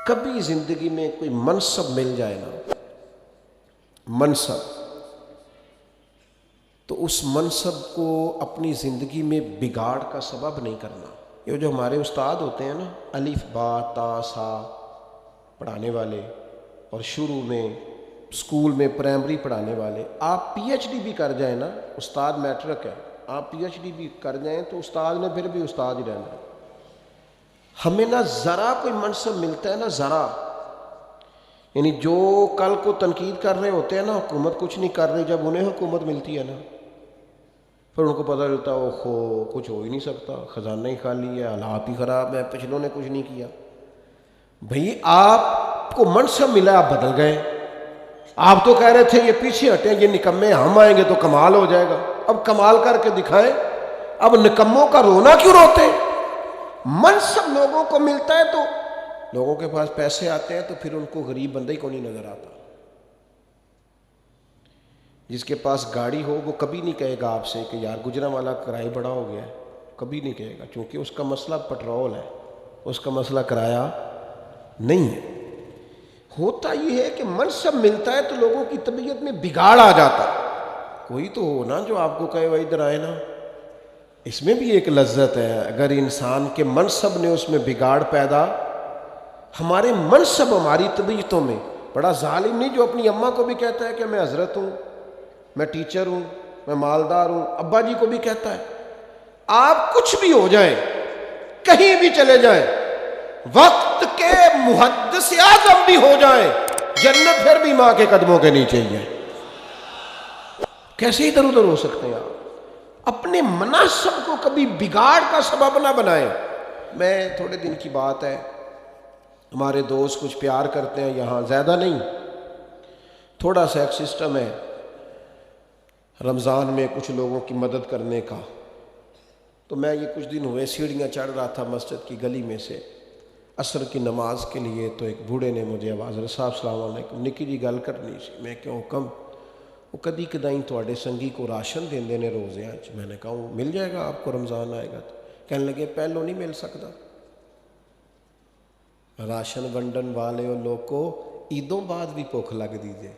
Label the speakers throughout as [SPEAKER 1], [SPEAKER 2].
[SPEAKER 1] کبھی زندگی میں کوئی منصب مل جائے نا، منصب، تو اس منصب کو اپنی زندگی میں بگاڑ کا سبب نہیں کرنا۔ یہ جو ہمارے استاد ہوتے ہیں نا، الف با تا سا پڑھانے والے، اور شروع میں اسکول میں پرائمری پڑھانے والے، آپ پی ایچ ڈی بھی کر جائیں نا، استاد میٹرک ہے، آپ پی ایچ ڈی بھی کر جائیں تو استاد نے پھر بھی استاد ہی رہنا ہے۔ ہمیں نہ ذرا کوئی منصب ملتا ہے نا ذرا، یعنی جو کل کو تنقید کر رہے ہوتے ہیں نا حکومت کچھ نہیں کر رہی، جب انہیں حکومت ملتی ہے نا پھر ان کو پتہ چلتا ہے اوہو کچھ ہو ہی نہیں سکتا، خزانہ ہی خالی ہے، حالات ہی خراب ہے، پچھلوں نے کچھ نہیں کیا۔ بھئی آپ کو منصب ملا، آپ بدل گئے۔ آپ تو کہہ رہے تھے یہ پیچھے ہٹیں، یہ نکمے، ہم آئیں گے تو کمال ہو جائے گا، اب کمال کر کے دکھائیں۔ اب نکموں کا رونا کیوں روتے؟ منصب لوگوں کو ملتا ہے تو لوگوں کے پاس پیسے آتے ہیں تو پھر ان کو غریب بندہ ہی کو نہیں نظر آتا۔ جس کے پاس گاڑی ہو وہ کبھی نہیں کہے گا آپ سے کہ یار گجرانوالہ کرایہ بڑا ہو گیا ہے، کبھی نہیں کہے گا، کیونکہ اس کا مسئلہ پٹرول ہے، اس کا مسئلہ کرایہ نہیں ہے۔ ہوتا یہ ہے کہ منصب ملتا ہے تو لوگوں کی طبیعت میں بگاڑ آ جاتا ہے۔ کوئی تو ہو نا جو آپ کو کہے وہ ادھر آئے نا، اس میں بھی ایک لذت ہے۔ اگر انسان کے منصب نے اس میں بگاڑ پیدا، ہمارے منصب ہماری طبیعتوں میں، بڑا ظالم نہیں جو اپنی اماں کو بھی کہتا ہے کہ میں حضرت ہوں، میں ٹیچر ہوں، میں مالدار ہوں، ابا جی کو بھی کہتا ہے۔ آپ کچھ بھی ہو جائیں، کہیں بھی چلے جائیں، وقت کے محدث اعظم بھی ہو جائیں، جنت پھر بھی ماں کے قدموں کے نیچے ہی ہے۔ کیسے ادھر ادھر ہو سکتے ہیں آپ؟ اپنے مناسب کو کبھی بگاڑ کا سبب نہ بنائیں۔ میں تھوڑے دن کی بات ہے، ہمارے دوست کچھ پیار کرتے ہیں یہاں، زیادہ نہیں، تھوڑا سا ایک سسٹم ہے رمضان میں کچھ لوگوں کی مدد کرنے کا۔ تو میں یہ کچھ دن ہوئے سیڑھیاں چڑھ رہا تھا مسجد کی گلی میں سے عصر کی نماز کے لیے، تو ایک بوڑھے نے مجھے آواز، صاحب السلام علیکم، نکی جی گل کرنی سی۔ میں کیوں حکم؟ وہ کدی کدائیں تواڈے سنگی کو راشن دیندے نے روزیاں چ۔ میں نے کہا وہ مل جائے گا آپ کو، رمضان آئے گا تو۔ کہنے لگے پہلو نہیں مل سکتا، راشن ونڈن والے لوگ کو عیدوں بعد بھی بھوک لگ دیجیے،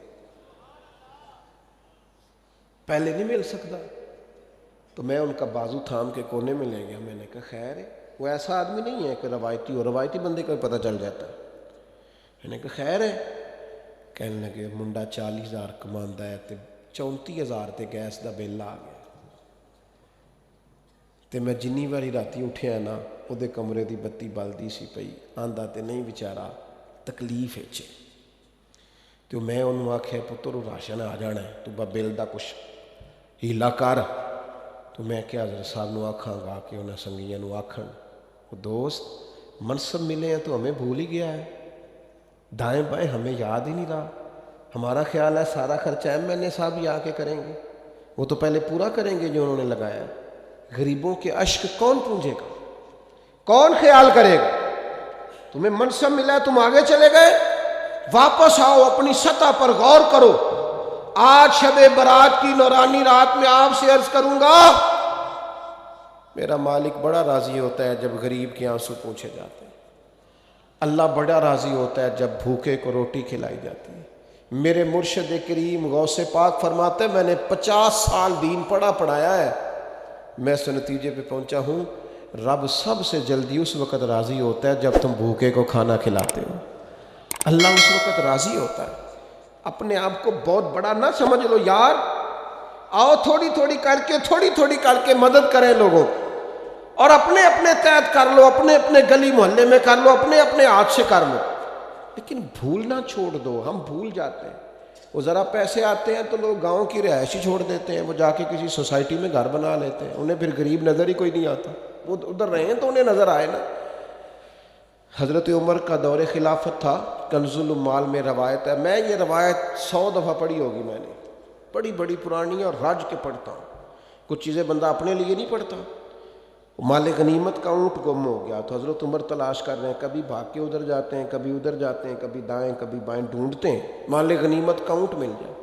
[SPEAKER 1] پہلے نہیں مل سکتا۔ تو میں ان کا بازو تھام کے کونے میں لے گیا، میں نے کہا خیر ہے، وہ ایسا آدمی نہیں ہے کہ روایتی ہو، روایتی بندے کو پتہ چل جاتا ہے۔ میں نے کہا خیر ہے؟ کہنے لگے منڈا 40,000 کماندا ہے تے 34,000 تے گیس دا بل آ گیا، تے میں جنی واری راتی اٹھیا نا وہ دے کمرے دی بتی بلدی سی پئی، آندا تے نہیں بیچارہ تکلیف ہے۔ تو میں انہوں آکھیا پتر راشن آ جانا ہے، تو بل دا کچھ ہیلا کر۔ تو میں کیا حضرت صاحب نو آکھاں گا کہ انہیں سنگیاں نو آکھن، وہ دوست منصب ملے ہیں تو ہمیں بھول ہی گیا ہے، دائیں بائیں ہمیں یاد ہی نہیں رہا۔ ہمارا خیال ہے سارا خرچہ ایم این اے صاحب ہی آ کے کریں گے، وہ تو پہلے پورا کریں گے جو انہوں نے لگایا ہے۔ غریبوں کے اشک کون پونجے گا؟ کون خیال کرے گا؟ تمہیں منصب ملا ہے، تم آگے چلے گئے، واپس آؤ، اپنی سطح پر غور کرو۔ آج شب برات کی نورانی رات میں آپ سے عرض کروں گا، میرا مالک بڑا راضی ہوتا ہے جب غریب کے آنسو پوچھے جاتے ہیں، اللہ بڑا راضی ہوتا ہے جب بھوکے کو روٹی کھلائی جاتی ہے۔ میرے مرشد کریم غوث پاک فرماتے ہیں میں نے 50 سال دین پڑھایا ہے، میں اس نتیجے پہ پہنچا ہوں رب سب سے جلدی اس وقت راضی ہوتا ہے جب تم بھوکے کو کھانا کھلاتے ہو، اللہ اس وقت راضی ہوتا ہے۔ اپنے آپ کو بہت بڑا نہ سمجھ لو یار، آؤ تھوڑی تھوڑی کر کے مدد کریں لوگوں، اور اپنے اپنے تحت کر لو، اپنے اپنے گلی محلے میں کر لو، اپنے اپنے ہاتھ سے کر لو، لیکن بھولنا چھوڑ دو۔ ہم بھول جاتے ہیں، وہ ذرا پیسے آتے ہیں تو لوگ گاؤں کی رہائش ہی چھوڑ دیتے ہیں، وہ جا کے کسی سوسائٹی میں گھر بنا لیتے ہیں، انہیں پھر غریب نظر ہی کوئی نہیں آتا، وہ ادھر رہے ہیں تو انہیں نظر آئے نا۔ حضرت عمر کا دور خلافت تھا، کنز العمال میں روایت ہے، میں یہ روایت 100 دفعہ پڑھی ہوگی، میں نے بڑی پرانی اور رج کے پڑھتا ہوں، کچھ چیزیں بندہ اپنے لیے نہیں پڑھتا۔ مال غنیمت کا اونٹ گم ہو گیا تو حضرت عمر تلاش کر رہے ہیں، کبھی بھاگ کے ادھر جاتے ہیں، کبھی ادھر جاتے ہیں، کبھی دائیں کبھی بائیں ڈھونڈتے ہیں مال غنیمت کا اونٹ مل جائے۔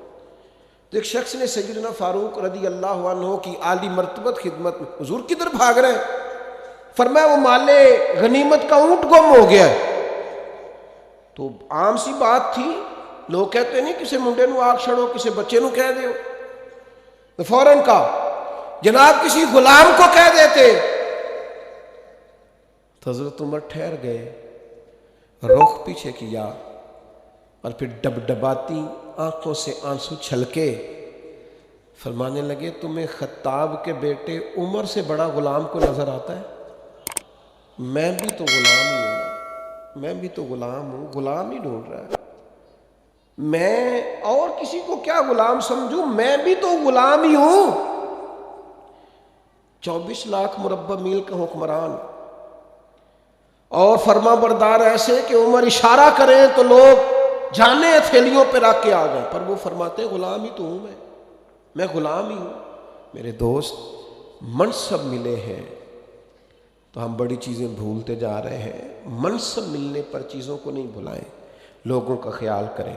[SPEAKER 1] تو ایک شخص نے سیدنا فاروق رضی اللہ عنہ کی عالی مرتبت خدمت میں، حضور کدھر بھاگ رہے ہیں؟ فرمایا وہ مال غنیمت کا اونٹ گم ہو گیا ہے۔ تو عام سی بات تھی، لوگ کہتے نہیں کسی منڈے نو آگ چھڑو، کسی بچے نو کہہ دیو، تو فوراً کہا جناب کسی غلام کو کہہ دیتے۔ تو حضرت عمر ٹھہر گئے، رخ پیچھے کیا اور پھر ڈبڈباتی آنکھوں سے آنسو چھلکے فرمانے لگے تمہیں خطاب کے بیٹے عمر سے بڑا غلام کو نظر آتا ہے؟ میں بھی تو غلام ہی ہوں، میں بھی تو غلام ہوں، غلام ہی ڈھونڈ رہا ہے، میں اور کسی کو کیا غلام سمجھوں، میں بھی تو غلام ہی ہوں۔ 24 لاکھ مربع میل کا حکمران اور فرما بردار ایسے کہ عمر اشارہ کریں تو لوگ جانے ہتھیلیوں پہ رکھ کے آ گئے، پر وہ فرماتے غلام ہی تو ہوں، میں غلام ہی ہوں۔ میرے دوست، منصب ملے ہیں تو ہم بڑی چیزیں بھولتے جا رہے ہیں، منصب ملنے پر چیزوں کو نہیں بھلائیں، لوگوں کا خیال کریں۔